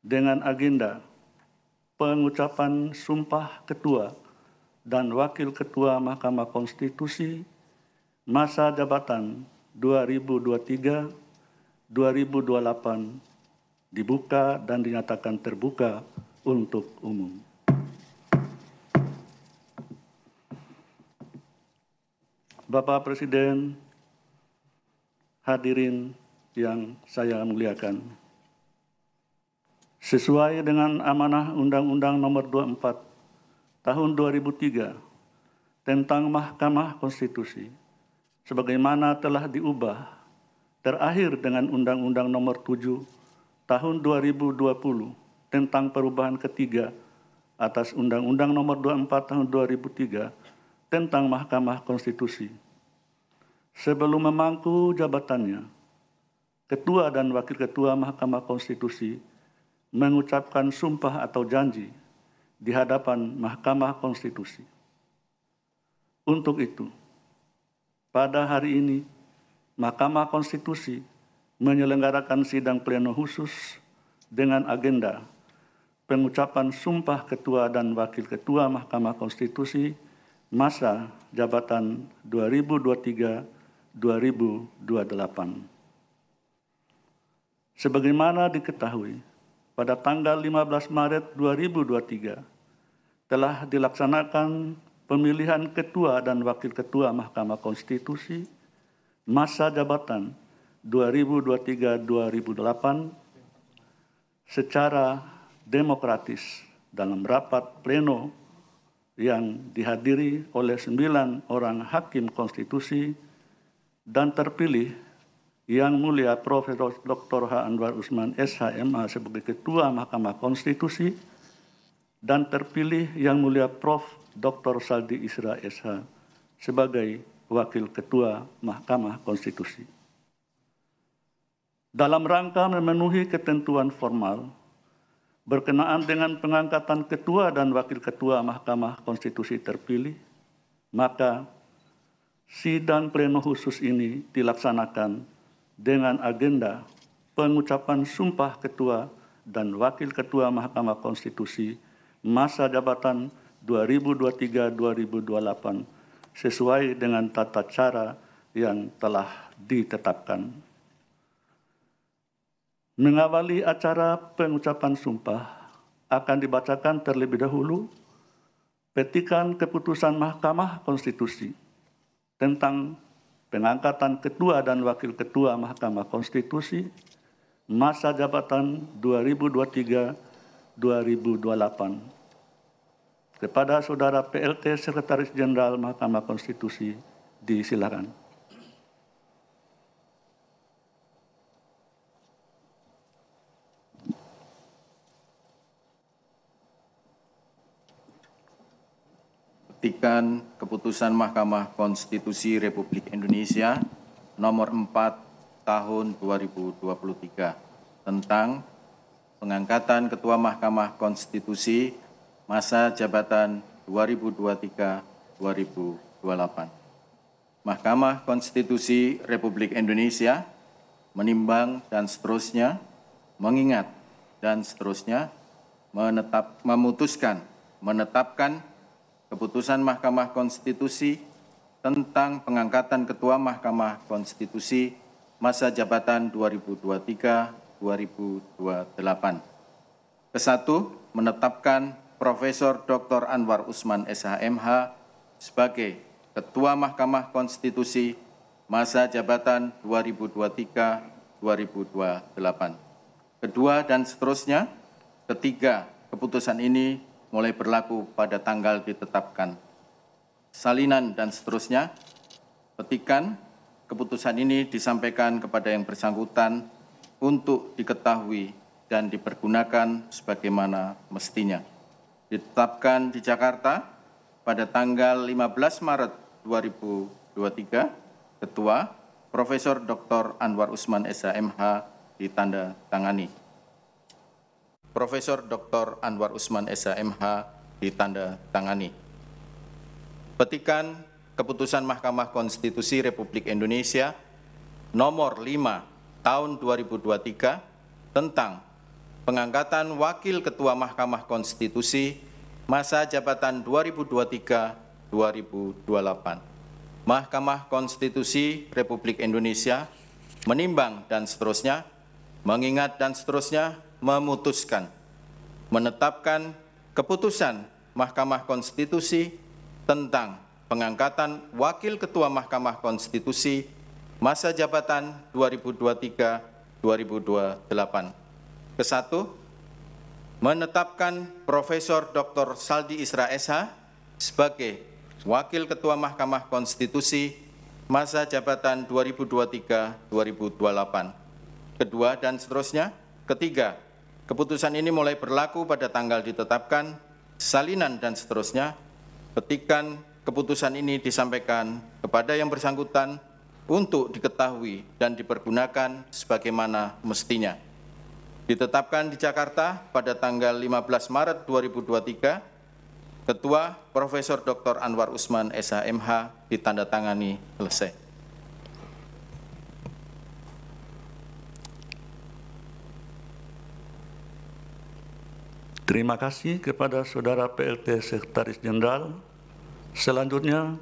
dengan agenda pengucapan Sumpah Ketua dan Wakil Ketua Mahkamah Konstitusi masa jabatan 2023-2028 dibuka dan dinyatakan terbuka untuk umum. Bapak Presiden, hadirin yang saya muliakan. Sesuai dengan amanah Undang-Undang Nomor 24 Tahun 2003 tentang Mahkamah Konstitusi, sebagaimana telah diubah terakhir dengan Undang-Undang Nomor 7 Tahun 2020 tentang perubahan ketiga atas Undang-Undang Nomor 24 Tahun 2003 tentang Mahkamah Konstitusi. Sebelum memangku jabatannya, Ketua dan Wakil Ketua Mahkamah Konstitusi mengucapkan sumpah atau janji di hadapan Mahkamah Konstitusi. Untuk itu, pada hari ini, Mahkamah Konstitusi menyelenggarakan sidang pleno khusus dengan agenda pengucapan sumpah Ketua dan Wakil Ketua Mahkamah Konstitusi masa jabatan 2023-2028. Sebagaimana diketahui, pada tanggal 15 Maret 2023 telah dilaksanakan pemilihan Ketua dan Wakil Ketua Mahkamah Konstitusi masa jabatan 2023-2028 secara demokratis dalam rapat pleno yang dihadiri oleh 9 orang hakim konstitusi dan terpilih Yang Mulia Profesor Dr. H. Anwar Usman, SH.MH sebagai Ketua Mahkamah Konstitusi dan terpilih Yang Mulia Prof. Dr. Saldi Isra, SH sebagai Wakil Ketua Mahkamah Konstitusi. Dalam rangka memenuhi ketentuan formal berkenaan dengan pengangkatan Ketua dan Wakil Ketua Mahkamah Konstitusi terpilih, maka sidang pleno khusus ini dilaksanakan dengan agenda pengucapan Sumpah Ketua dan Wakil Ketua Mahkamah Konstitusi masa jabatan 2023-2028 sesuai dengan tata cara yang telah ditetapkan. Mengawali acara pengucapan sumpah akan dibacakan terlebih dahulu petikan keputusan Mahkamah Konstitusi tentang pengangkatan Ketua dan Wakil Ketua Mahkamah Konstitusi masa jabatan 2023-2028. Kepada Saudara PLT Sekretaris Jenderal Mahkamah Konstitusi, disilakan. Petikan Keputusan Mahkamah Konstitusi Republik Indonesia Nomor 4 Tahun 2023 tentang pengangkatan Ketua Mahkamah Konstitusi masa jabatan 2023-2028. Mahkamah Konstitusi Republik Indonesia menimbang dan seterusnya, mengingat dan seterusnya, menetapkan Keputusan Mahkamah Konstitusi tentang pengangkatan Ketua Mahkamah Konstitusi masa jabatan 2023-2028. Kesatu, menetapkan Profesor Dr. Anwar Usman, SH.MH sebagai Ketua Mahkamah Konstitusi masa jabatan 2023-2028. Kedua dan seterusnya, ketiga keputusan ini mulai berlaku pada tanggal ditetapkan. Salinan dan seterusnya, petikan keputusan ini disampaikan kepada yang bersangkutan untuk diketahui dan dipergunakan sebagaimana mestinya. Ditetapkan di Jakarta pada tanggal 15 Maret 2023, Ketua Profesor Dr. Anwar Usman, SH.MH ditandatangani. Profesor Dr. Anwar Usman, SH.MH ditandatangani. Petikan Keputusan Mahkamah Konstitusi Republik Indonesia Nomor 5 Tahun 2023 tentang pengangkatan Wakil Ketua Mahkamah Konstitusi masa jabatan 2023-2028. Mahkamah Konstitusi Republik Indonesia menimbang dan seterusnya, mengingat dan seterusnya, memutuskan, menetapkan keputusan Mahkamah Konstitusi tentang pengangkatan Wakil Ketua Mahkamah Konstitusi masa jabatan 2023-2028. Kesatu, menetapkan Profesor Dr. Saldi Isra SH sebagai Wakil Ketua Mahkamah Konstitusi masa jabatan 2023-2028. Kedua dan seterusnya. Ketiga, keputusan ini mulai berlaku pada tanggal ditetapkan, salinan dan seterusnya. Petikan keputusan ini disampaikan kepada yang bersangkutan untuk diketahui dan dipergunakan sebagaimana mestinya. Ditetapkan di Jakarta pada tanggal 15 Maret 2023, Ketua Profesor Dr. Anwar Usman SH.MH ditandatangani selesai. Terima kasih kepada Saudara PLT Sekretaris Jenderal. Selanjutnya,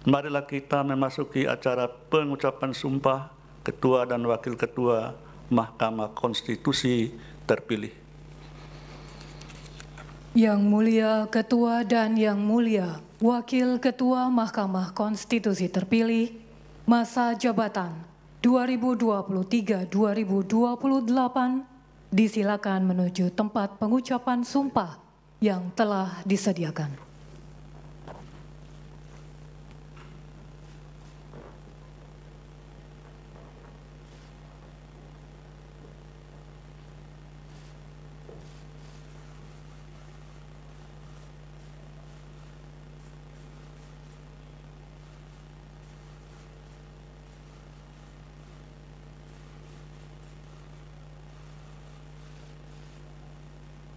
marilah kita memasuki acara pengucapan sumpah Ketua dan Wakil Ketua Mahkamah Konstitusi terpilih. Yang Mulia Ketua dan Yang Mulia Wakil Ketua Mahkamah Konstitusi terpilih, masa jabatan 2023-2028, disilakan menuju tempat pengucapan sumpah yang telah disediakan.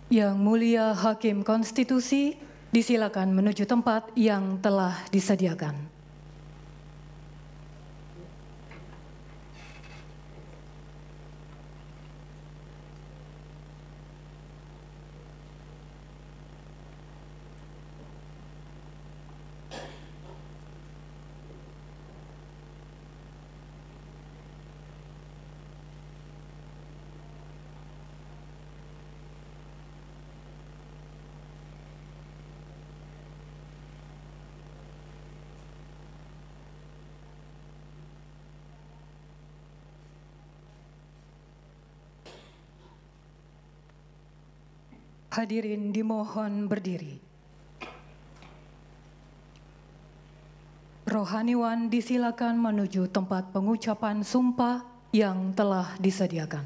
Yang Mulia Hakim Konstitusi, disilakan menuju tempat yang telah disediakan. Hadirin dimohon berdiri. Rohaniwan disilakan menuju tempat pengucapan sumpah yang telah disediakan.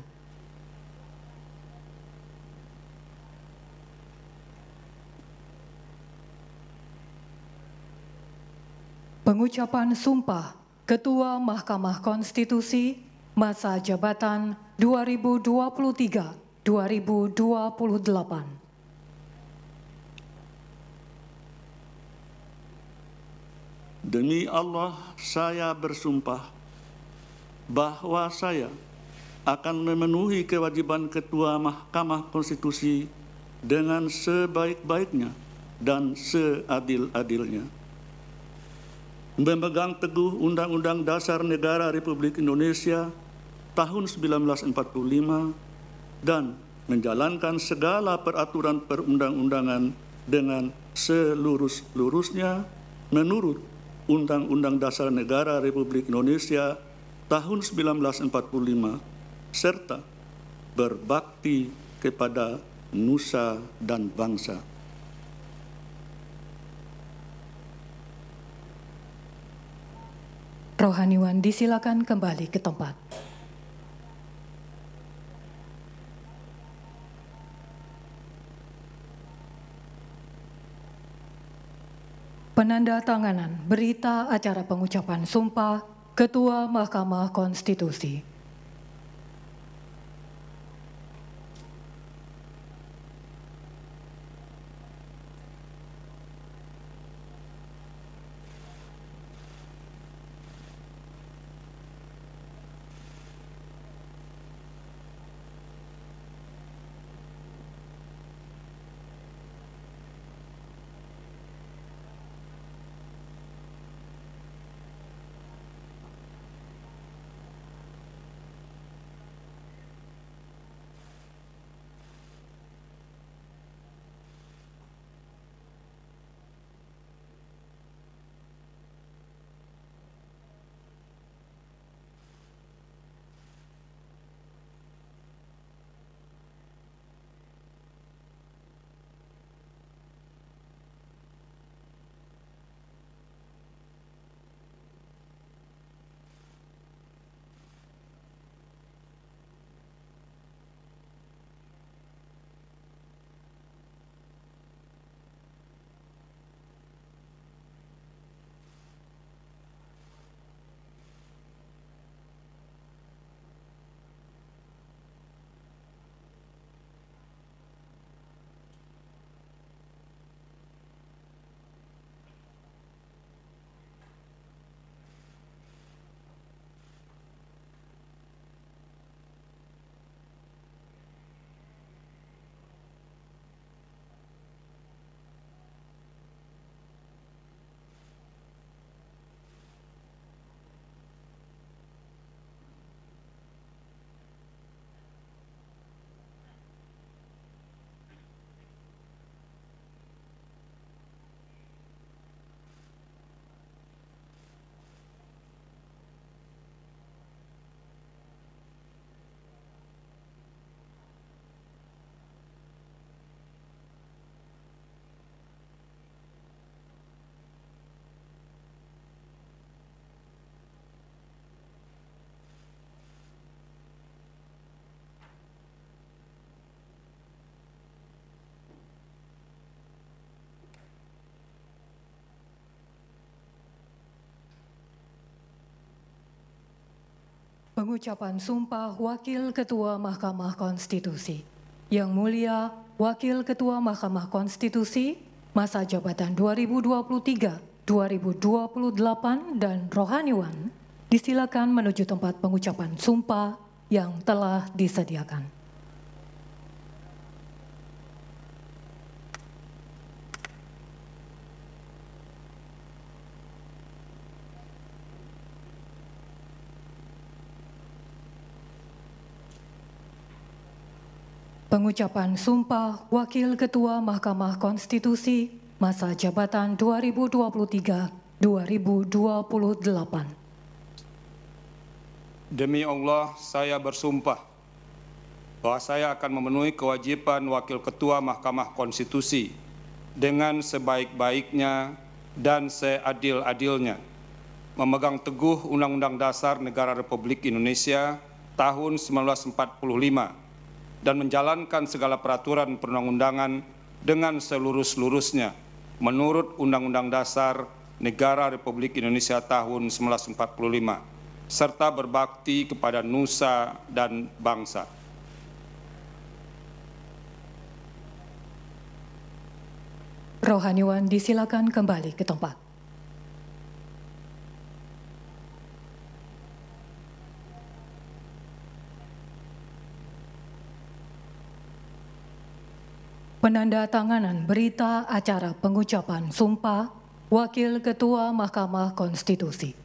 Pengucapan sumpah Ketua Mahkamah Konstitusi masa jabatan 2023-2028. Demi Allah, saya bersumpah bahwa saya akan memenuhi kewajiban Ketua Mahkamah Konstitusi dengan sebaik-baiknya dan seadil-adilnya. Memegang teguh Undang-Undang Dasar Negara Republik Indonesia tahun 1945 dan menjalankan segala peraturan perundang-undangan dengan selurus-lurusnya menurut Undang-Undang Dasar Negara Republik Indonesia tahun 1945 serta berbakti kepada nusa dan bangsa. Rohaniwan disilakan kembali ke tempat. Penandatanganan berita acara pengucapan sumpah Ketua Mahkamah Konstitusi. Pengucapan sumpah Wakil Ketua Mahkamah Konstitusi. Yang Mulia Wakil Ketua Mahkamah Konstitusi, masa jabatan 2023-2028 dan rohaniwan, disilakan menuju tempat pengucapan sumpah yang telah disediakan. Pengucapan sumpah Wakil Ketua Mahkamah Konstitusi, masa jabatan 2023-2028. Demi Allah, saya bersumpah bahwa saya akan memenuhi kewajiban Wakil Ketua Mahkamah Konstitusi dengan sebaik-baiknya dan seadil-adilnya, memegang teguh Undang-Undang Dasar Negara Republik Indonesia tahun 1945 dan menjalankan segala peraturan perundang-undangan dengan seluruh-seluruhnya menurut Undang-Undang Dasar Negara Republik Indonesia tahun 1945, serta berbakti kepada nusa dan bangsa. Rohaniwan disilakan kembali ke tempat. Penandatanganan berita acara pengucapan sumpah Wakil Ketua Mahkamah Konstitusi.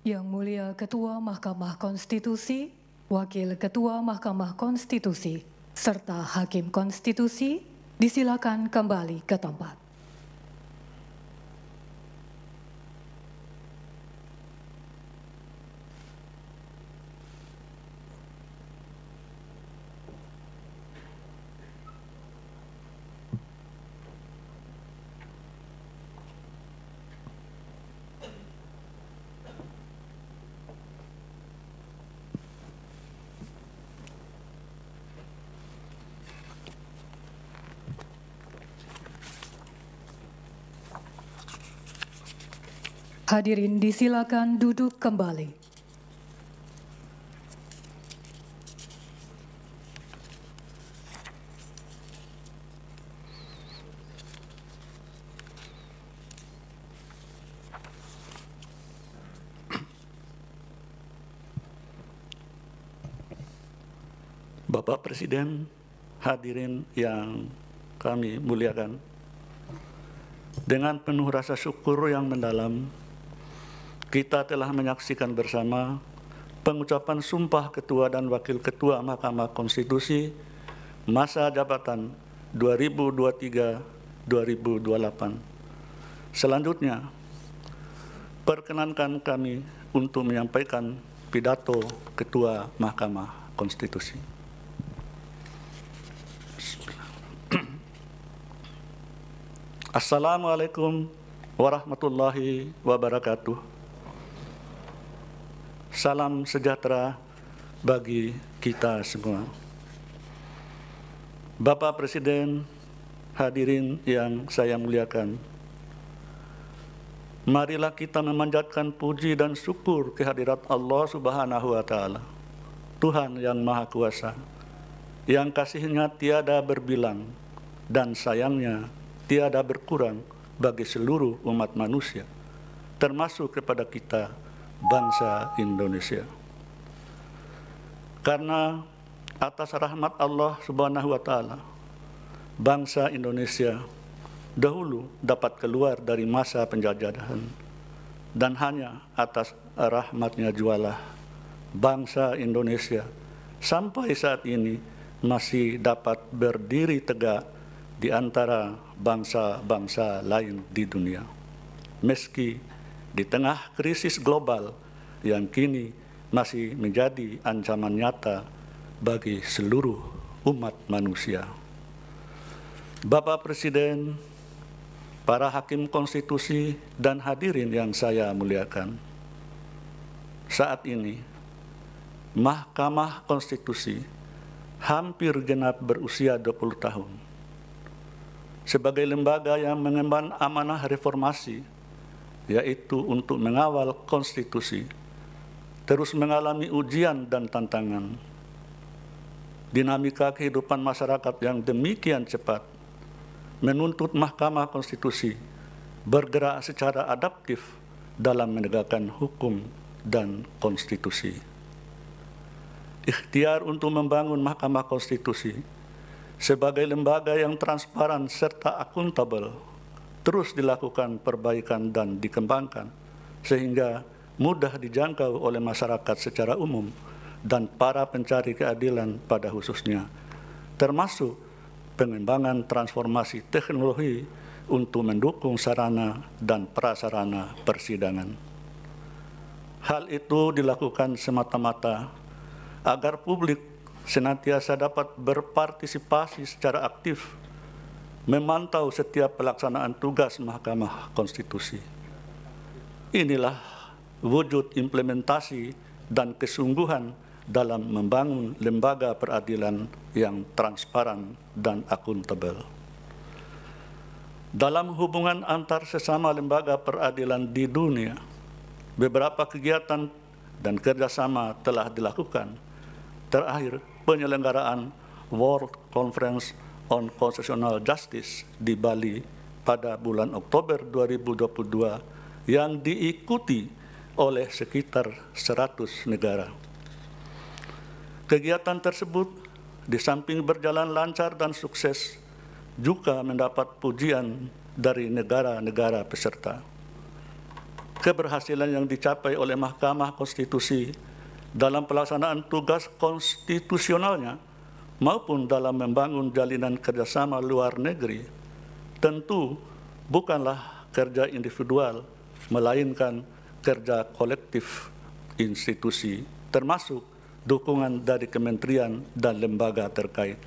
Yang Mulia Ketua Mahkamah Konstitusi, Wakil Ketua Mahkamah Konstitusi, serta Hakim Konstitusi, disilakan kembali ke tempat. Hadirin disilakan duduk kembali. Bapak Presiden, hadirin yang kami muliakan, dengan penuh rasa syukur yang mendalam, kita telah menyaksikan bersama pengucapan sumpah Ketua dan Wakil Ketua Mahkamah Konstitusi masa jabatan 2023-2028. Selanjutnya, perkenankan kami untuk menyampaikan pidato Ketua Mahkamah Konstitusi. Assalamualaikum warahmatullahi wabarakatuh. Salam sejahtera bagi kita semua. Bapak Presiden, hadirin yang saya muliakan, marilah kita memanjatkan puji dan syukur kehadirat Allah Subhanahu wa Ta'ala, Tuhan yang Maha Kuasa, yang kasih-Nya tiada berbilang dan sayangnya tiada berkurang bagi seluruh umat manusia, termasuk kepada kita, bangsa Indonesia. Karena atas rahmat Allah Subhanahu wa Ta'ala, bangsa Indonesia dahulu dapat keluar dari masa penjajahan, dan hanya atas rahmat-Nya jualah bangsa Indonesia sampai saat ini masih dapat berdiri tegak di antara bangsa-bangsa lain di dunia, meski di tengah krisis global yang kini masih menjadi ancaman nyata bagi seluruh umat manusia. Bapak Presiden, para hakim konstitusi dan hadirin yang saya muliakan, saat ini Mahkamah Konstitusi hampir genap berusia 20 tahun. Sebagai lembaga yang mengemban amanah reformasi, yaitu untuk mengawal konstitusi, terus mengalami ujian dan tantangan. Dinamika kehidupan masyarakat yang demikian cepat menuntut Mahkamah Konstitusi bergerak secara adaptif dalam menegakkan hukum dan konstitusi. Ikhtiar untuk membangun Mahkamah Konstitusi sebagai lembaga yang transparan serta akuntabel terus dilakukan perbaikan dan dikembangkan sehingga mudah dijangkau oleh masyarakat secara umum dan para pencari keadilan pada khususnya, termasuk pengembangan transformasi teknologi untuk mendukung sarana dan prasarana persidangan. Hal itu dilakukan semata-mata agar publik senantiasa dapat berpartisipasi secara aktif memantau setiap pelaksanaan tugas Mahkamah Konstitusi. Inilah wujud implementasi dan kesungguhan dalam membangun lembaga peradilan yang transparan dan akuntabel. Dalam hubungan antar sesama lembaga peradilan di dunia, beberapa kegiatan dan kerjasama telah dilakukan. Terakhir, penyelenggaraan World Conference on Constitutional Justice di Bali pada bulan Oktober 2022 yang diikuti oleh sekitar 100 negara. Kegiatan tersebut di samping berjalan lancar dan sukses juga mendapat pujian dari negara-negara peserta. Keberhasilan yang dicapai oleh Mahkamah Konstitusi dalam pelaksanaan tugas konstitusionalnya maupun dalam membangun jalinan kerjasama luar negeri, tentu bukanlah kerja individual, melainkan kerja kolektif institusi, termasuk dukungan dari kementerian dan lembaga terkait.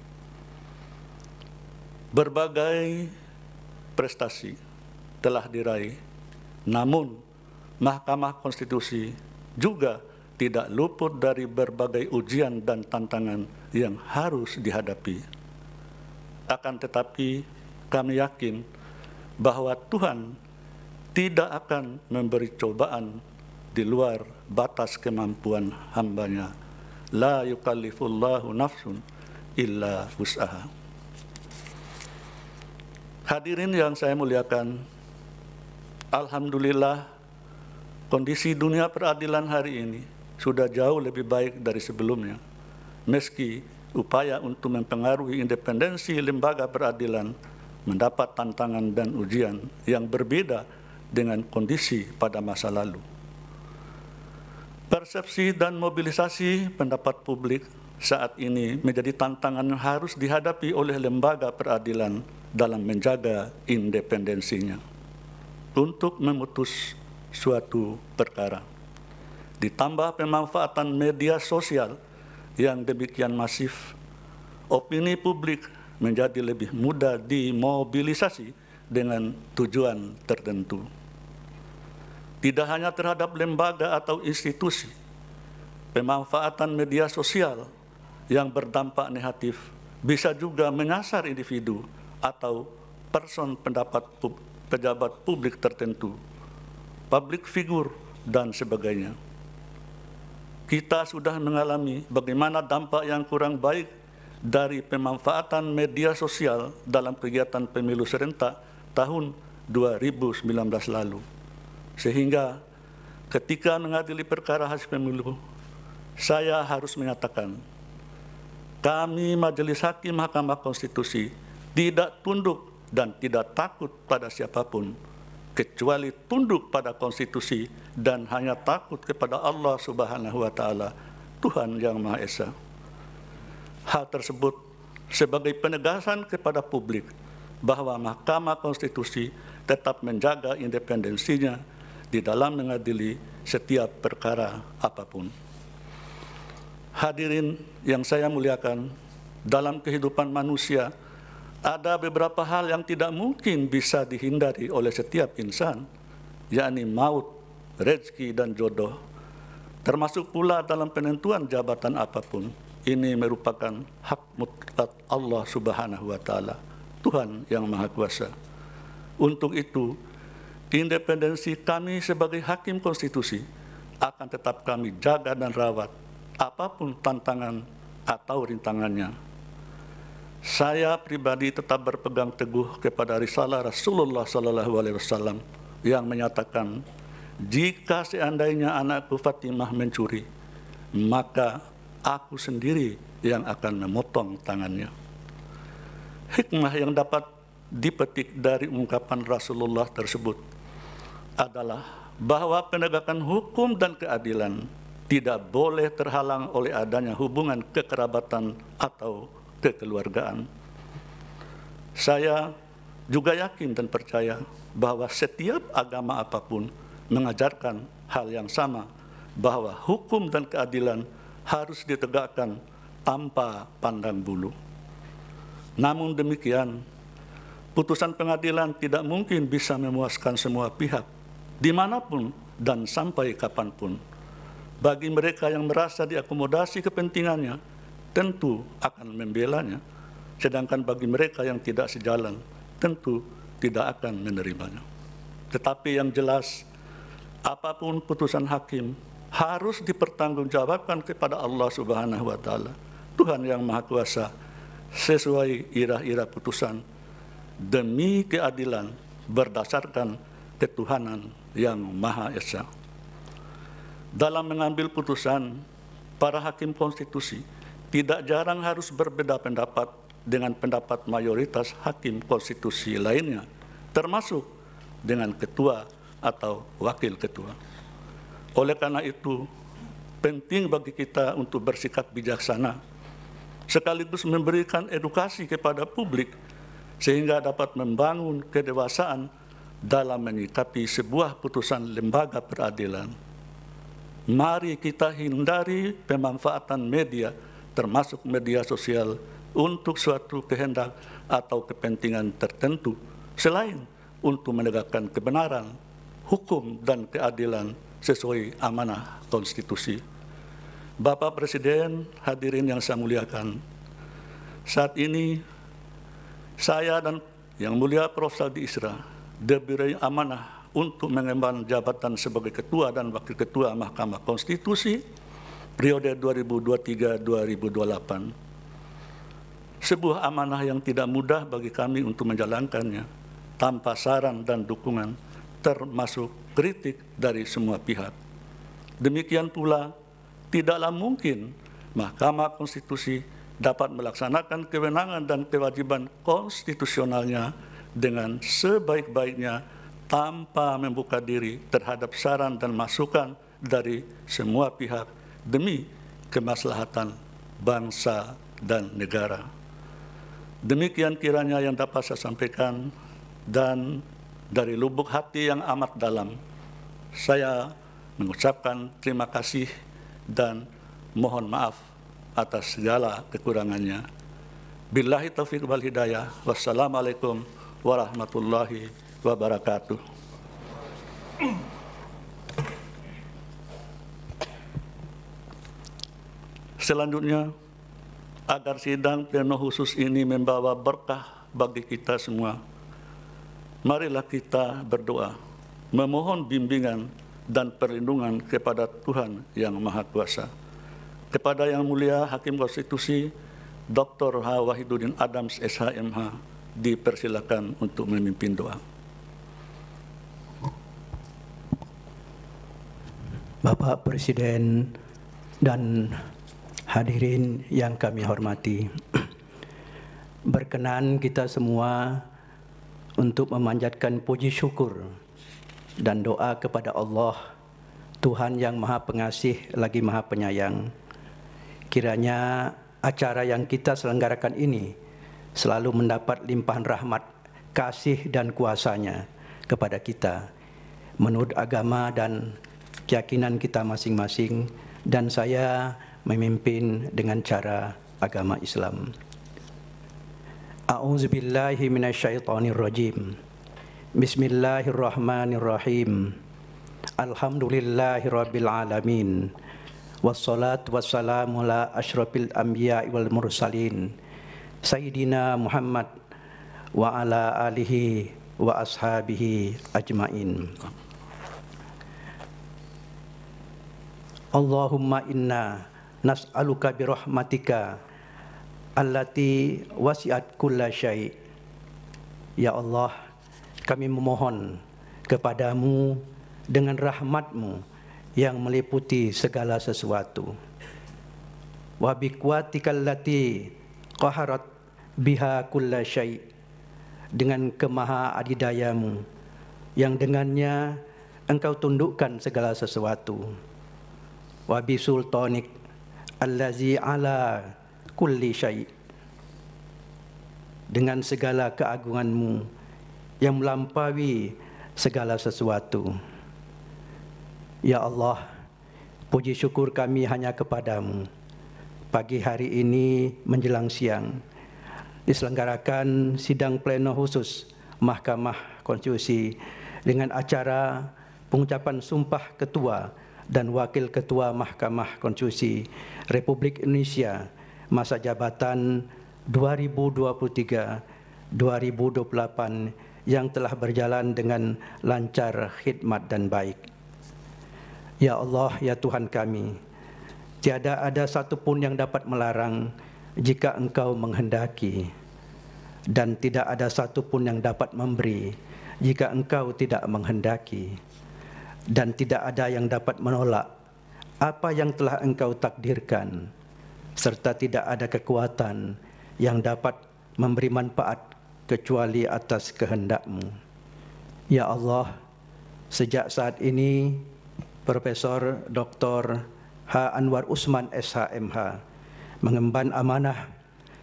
Berbagai prestasi telah diraih, namun Mahkamah Konstitusi juga tidak luput dari berbagai ujian dan tantangan yang harus dihadapi. Akan tetapi, kami yakin bahwa Tuhan tidak akan memberi cobaan di luar batas kemampuan hamba-Nya. La yukallifullahu nafsun illa wus'aha. Hadirin yang saya muliakan, alhamdulillah kondisi dunia peradilan hari ini sudah jauh lebih baik dari sebelumnya, meski upaya untuk mempengaruhi independensi lembaga peradilan mendapat tantangan dan ujian yang berbeda dengan kondisi pada masa lalu. Persepsi dan mobilisasi pendapat publik saat ini menjadi tantangan yang harus dihadapi oleh lembaga peradilan dalam menjaga independensinya untuk memutus suatu perkara. Ditambah pemanfaatan media sosial yang demikian masif, opini publik menjadi lebih mudah dimobilisasi dengan tujuan tertentu. Tidak hanya terhadap lembaga atau institusi, pemanfaatan media sosial yang berdampak negatif bisa juga menyasar individu atau person pejabat publik tertentu, public figure, dan sebagainya. Kita sudah mengalami bagaimana dampak yang kurang baik dari pemanfaatan media sosial dalam kegiatan pemilu serentak tahun 2019 lalu. Sehingga ketika mengadili perkara hasil pemilu, saya harus menyatakan, kami Majelis Hakim Mahkamah Konstitusi tidak tunduk dan tidak takut pada siapapun, kecuali tunduk pada konstitusi dan hanya takut kepada Allah Subhanahu wa Ta'ala, Tuhan Yang Maha Esa. Hal tersebut sebagai penegasan kepada publik bahwa Mahkamah Konstitusi tetap menjaga independensinya di dalam mengadili setiap perkara apapun. Hadirin yang saya muliakan, dalam kehidupan manusia ada beberapa hal yang tidak mungkin bisa dihindari oleh setiap insan, yakni maut, rezeki, dan jodoh, termasuk pula dalam penentuan jabatan apapun. Ini merupakan hak mutlak Allah Subhanahu wa Ta'ala, Tuhan Yang Maha Kuasa. Untuk itu, independensi kami sebagai hakim konstitusi akan tetap kami jaga dan rawat, apapun tantangan atau rintangannya. Saya pribadi tetap berpegang teguh kepada risalah Rasulullah SAW yang menyatakan, jika seandainya anakku Fatimah mencuri, maka aku sendiri yang akan memotong tangannya. Hikmah yang dapat dipetik dari ungkapan Rasulullah tersebut adalah bahwa penegakan hukum dan keadilan tidak boleh terhalang oleh adanya hubungan kekerabatan atau kekeluargaan. Saya juga yakin dan percaya bahwa setiap agama apapun mengajarkan hal yang sama, bahwa hukum dan keadilan harus ditegakkan tanpa pandang bulu. Namun demikian, putusan pengadilan tidak mungkin bisa memuaskan semua pihak, dimanapun dan sampai kapanpun. Bagi mereka yang merasa diakomodasi kepentingannya, tentu akan membelanya, sedangkan bagi mereka yang tidak sejalan, tentu tidak akan menerimanya. Tetapi yang jelas, apapun putusan hakim harus dipertanggungjawabkan kepada Allah Subhanahu wa Ta'ala, Tuhan Yang Maha Kuasa, sesuai irah-irah putusan demi keadilan berdasarkan ketuhanan Yang Maha Esa. Dalam mengambil putusan, para hakim konstitusi tidak jarang harus berbeda pendapat dengan pendapat mayoritas hakim konstitusi lainnya, termasuk dengan ketua atau wakil ketua. Oleh karena itu, penting bagi kita untuk bersikap bijaksana, sekaligus memberikan edukasi kepada publik, sehingga dapat membangun kedewasaan dalam menyikapi sebuah putusan lembaga peradilan. Mari kita hindari pemanfaatan media, termasuk media sosial, untuk suatu kehendak atau kepentingan tertentu, selain untuk menegakkan kebenaran, hukum, dan keadilan sesuai amanah konstitusi. Bapak Presiden, hadirin yang saya muliakan, saat ini saya dan Yang Mulia Prof. Saldi Isra diberi amanah untuk mengemban jabatan sebagai Ketua dan Wakil Ketua Mahkamah Konstitusi periode 2023-2028. Sebuah amanah yang tidak mudah bagi kami untuk menjalankannya tanpa saran dan dukungan, termasuk kritik dari semua pihak. Demikian pula, tidaklah mungkin Mahkamah Konstitusi dapat melaksanakan kewenangan dan kewajiban konstitusionalnya dengan sebaik-baiknya tanpa membuka diri terhadap saran dan masukan dari semua pihak demi kemaslahatan bangsa dan negara. Demikian kiranya yang dapat saya sampaikan, dan dari lubuk hati yang amat dalam, saya mengucapkan terima kasih dan mohon maaf atas segala kekurangannya. Billahi taufiq wal hidayah. Wassalamualaikum warahmatullahi wabarakatuh. Selanjutnya, agar sidang pleno khusus ini membawa berkah bagi kita semua, marilah kita berdoa, memohon bimbingan dan perlindungan kepada Tuhan Yang Maha Kuasa. Kepada Yang Mulia Hakim Konstitusi Dr. H. Wahiduddin Adams, SH.M.H. dipersilakan untuk memimpin doa. Bapak Presiden dan hadirin yang kami hormati, berkenan kita semua untuk memanjatkan puji syukur dan doa kepada Allah, Tuhan yang Maha Pengasih lagi Maha Penyayang. Kiranya acara yang kita selenggarakan ini selalu mendapat limpahan rahmat, kasih dan kuasa-Nya kepada kita menurut agama dan keyakinan kita masing-masing, dan saya memimpin dengan cara agama Islam. A'udzubillahi minasyaitonirrajim. Bismillahirrahmanirrahim. Alhamdulillahirabbil alamin. Wassalatu wassalamu ala asyrafil anbiya'i wal mursalin. Sayyidina Muhammad wa ala alihi wa ashabihi ajmain. Allahumma inna nas'aluka birahmatika allati wasi'at kulla syai'. Ya Allah, kami memohon kepadamu dengan rahmat-Mu yang meliputi segala sesuatu. Wa biquwatika allati qaharat biha kulla syai', dengan kemaha adidaya-Mu yang dengannya Engkau tundukkan segala sesuatu. Wa bisultanik allazi ala kulli syai', dengan segala keagungan-Mu yang melampaui segala sesuatu. Ya Allah, puji syukur kami hanya kepadamu. Pagi hari ini menjelang siang diselenggarakan sidang pleno khusus Mahkamah Konstitusi dengan acara pengucapan sumpah Ketua dan Wakil Ketua Mahkamah Konstitusi Republik Indonesia masa jabatan 2023-2028 yang telah berjalan dengan lancar, khidmat dan baik. Ya Allah, ya Tuhan kami, tiada ada satupun yang dapat melarang jika Engkau menghendaki, dan tidak ada satupun yang dapat memberi jika Engkau tidak menghendaki, dan tidak ada yang dapat menolak apa yang telah Engkau takdirkan, serta tidak ada kekuatan yang dapat memberi manfaat kecuali atas kehendak-Mu. Ya Allah, sejak saat ini Profesor Dr. H. Anwar Usman SH.M.H. mengemban amanah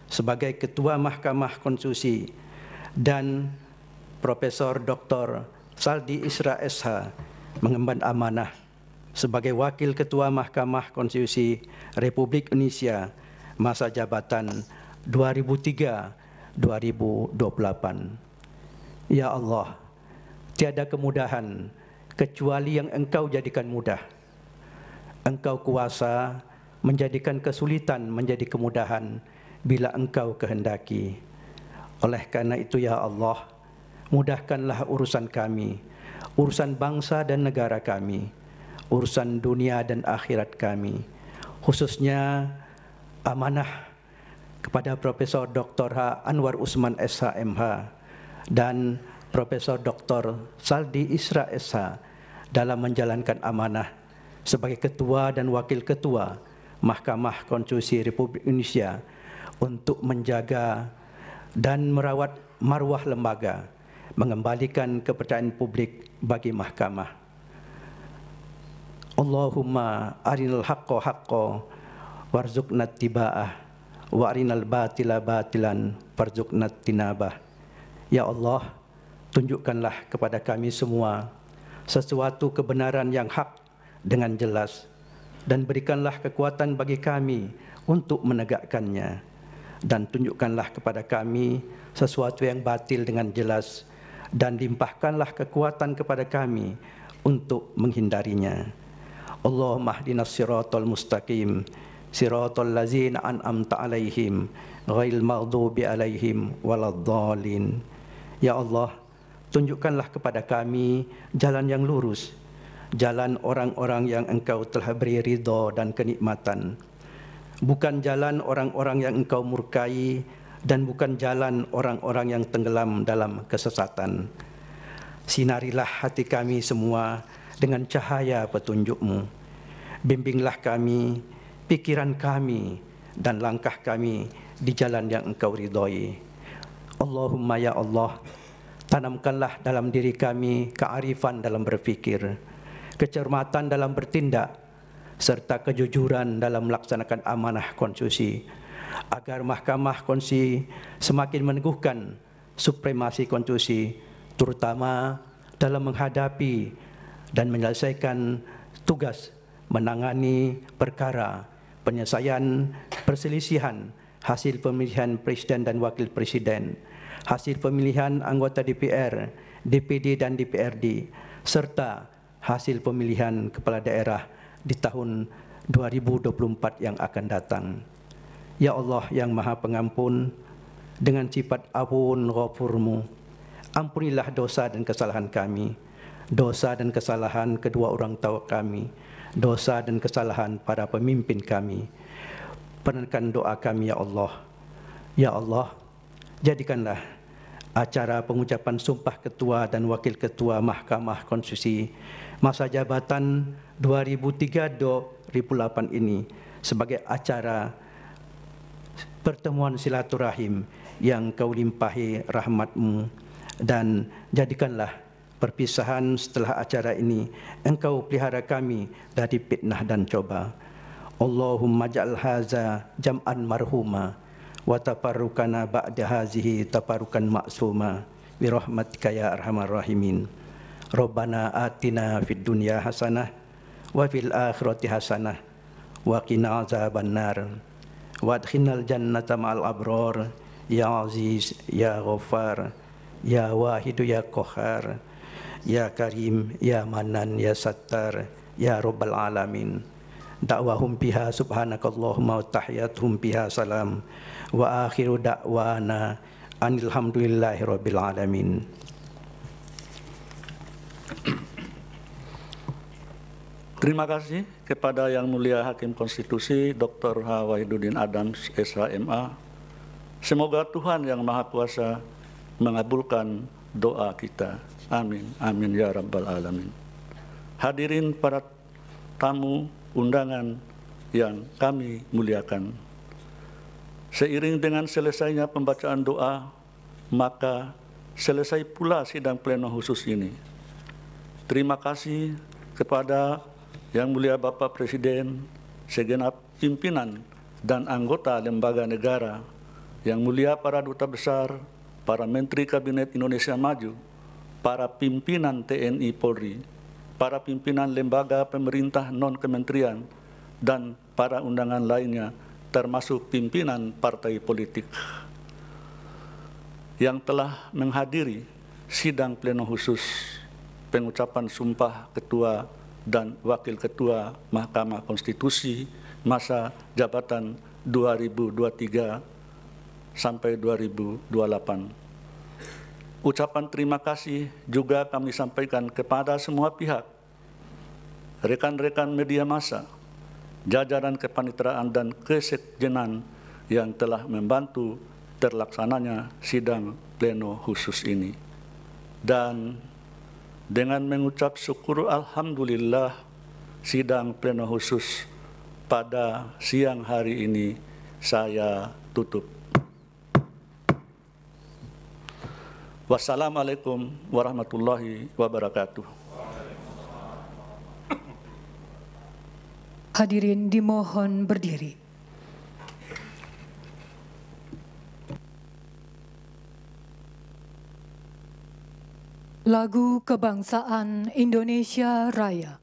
sebagai Ketua Mahkamah Konstitusi, dan Profesor Dr. Saldi Isra SH mengemban amanah sebagai Wakil Ketua Mahkamah Konstitusi Republik Indonesia masa jabatan 2003-2028. Ya Allah, tiada kemudahan kecuali yang Engkau jadikan mudah. Engkau kuasa menjadikan kesulitan menjadi kemudahan bila Engkau kehendaki. Oleh karena itu ya Allah, mudahkanlah urusan kami, urusan bangsa dan negara kami, urusan dunia dan akhirat kami, khususnya amanah kepada Profesor Dr. H. Anwar Usman SH.M.H. dan Profesor Dr. Saldi Isra SH dalam menjalankan amanah sebagai Ketua dan Wakil Ketua Mahkamah Konstitusi Republik Indonesia untuk menjaga dan merawat marwah lembaga, mengembalikan kepercayaan publik bagi mahkamah. Allahumma arinal haqqa haqqa warzuqna ittiba'ah wa arinal batila batilan warzuqna tinabah. Ya Allah, tunjukkanlah kepada kami semua sesuatu kebenaran yang hak dengan jelas, dan berikanlah kekuatan bagi kami untuk menegakkannya, dan tunjukkanlah kepada kami sesuatu yang batil dengan jelas, dan limpahkanlah kekuatan kepada kami untuk menghindarinya. Allahumma ihdinas siratal mustaqim, siratal ladzina an'amta alaihim, ghairil maghdubi alaihim waladdallin. Ya Allah, tunjukkanlah kepada kami jalan yang lurus, jalan orang-orang yang Engkau telah beri ridha dan kenikmatan, bukan jalan orang-orang yang Engkau murkai, dan bukan jalan orang-orang yang tenggelam dalam kesesatan. Sinarilah hati kami semua dengan cahaya petunjuk-Mu. Bimbinglah kami, pikiran kami, dan langkah kami di jalan yang Engkau ridhoi. Allahumma ya Allah, tanamkanlah dalam diri kami kearifan dalam berfikir, kecermatan dalam bertindak, serta kejujuran dalam melaksanakan amanah konstitusi, agar Mahkamah Konstitusi semakin meneguhkan supremasi konstitusi, terutama dalam menghadapi dan menyelesaikan tugas menangani perkara penyelesaian perselisihan hasil pemilihan presiden dan wakil presiden, hasil pemilihan anggota DPR, DPD dan DPRD, serta hasil pemilihan kepala daerah di tahun 2024 yang akan datang. Ya Allah yang Maha Pengampun, dengan sifat Afuwun Ghafur-Mu, ampunilah dosa dan kesalahan kami, dosa dan kesalahan kedua orang tua kami, dosa dan kesalahan para pemimpin kami. Perkenankan doa kami ya Allah. Ya Allah, jadikanlah acara pengucapan sumpah ketua dan wakil ketua Mahkamah Konstitusi masa jabatan 2003-2008 ini sebagai acara pertemuan silaturahim yang Kau limpahi rahmat-Mu, dan jadikanlah perpisahan setelah acara ini Engkau pelihara kami dari fitnah dan coba. Allahumma ja'al haza jam'an marhuma wa tafarrukana ba'da hazihi tafarrukan maksuma bi rahmatika ya arhamar rahimin. Rabbana atina fid dunya hasanah wa fil akhirati hasanah wa qina azabannar wa adkhilnal jannata ma'al abrar ya aziz ya ghaffar ya wahidu ya qahhar ya karim ya manan ya sattar ya rabbal alamin. Da'wahum biha subhanakallahumma wa tahiyyatuhum biha salam wa akhiru da'wana anilhamdulillahi rabbil alamin. Terima kasih kepada Yang Mulia Hakim Konstitusi Dr. H. Wahidudin Adams, SHMA. Semoga Tuhan Yang Maha Kuasa mengabulkan doa kita. Amin. Amin ya rabbal alamin. Hadirin para tamu undangan yang kami muliakan, seiring dengan selesainya pembacaan doa, maka selesai pula sidang pleno khusus ini. Terima kasih kepada Yang Mulia Bapak Presiden, segenap pimpinan dan anggota lembaga negara, Yang Mulia para duta besar, para Menteri Kabinet Indonesia Maju, para pimpinan TNI Polri, para pimpinan lembaga pemerintah non-kementerian, dan para undangan lainnya, termasuk pimpinan partai politik yang telah menghadiri sidang pleno khusus pengucapan sumpah ketua dan wakil ketua Mahkamah Konstitusi masa jabatan 2023 sampai 2028. Ucapan terima kasih juga kami sampaikan kepada semua pihak, rekan-rekan media massa, jajaran kepanitraan dan kesekjenan yang telah membantu terlaksananya sidang pleno khusus ini. Dan dengan mengucap syukur alhamdulillah, sidang pleno khusus pada siang hari ini saya tutup. Wassalamualaikum warahmatullahi wabarakatuh. Hadirin dimohon berdiri. Lagu Kebangsaan Indonesia Raya.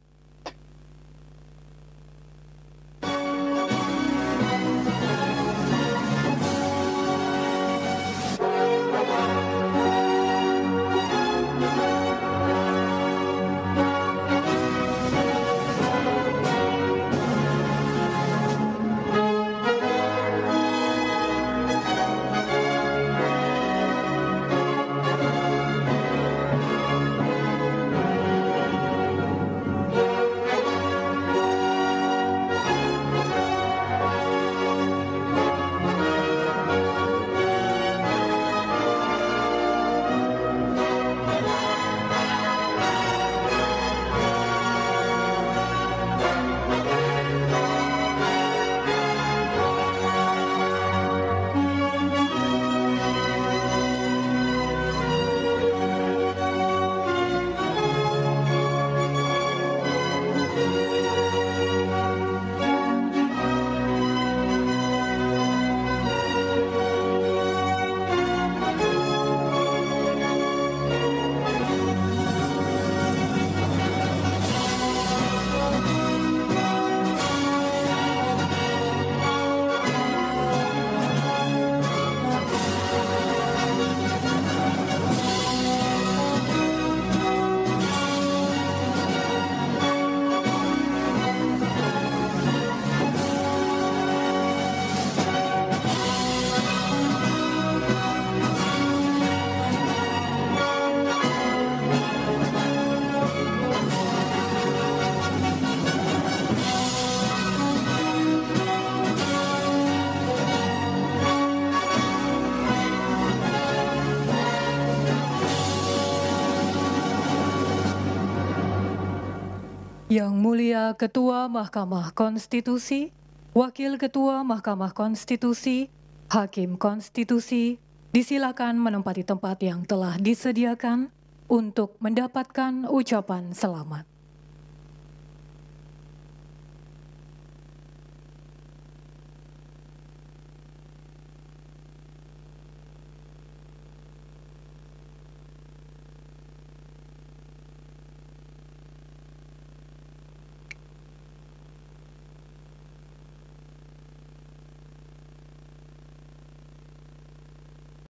Yang Mulia Ketua Mahkamah Konstitusi, Wakil Ketua Mahkamah Konstitusi, Hakim Konstitusi, disilakan menempati tempat yang telah disediakan untuk mendapatkan ucapan selamat.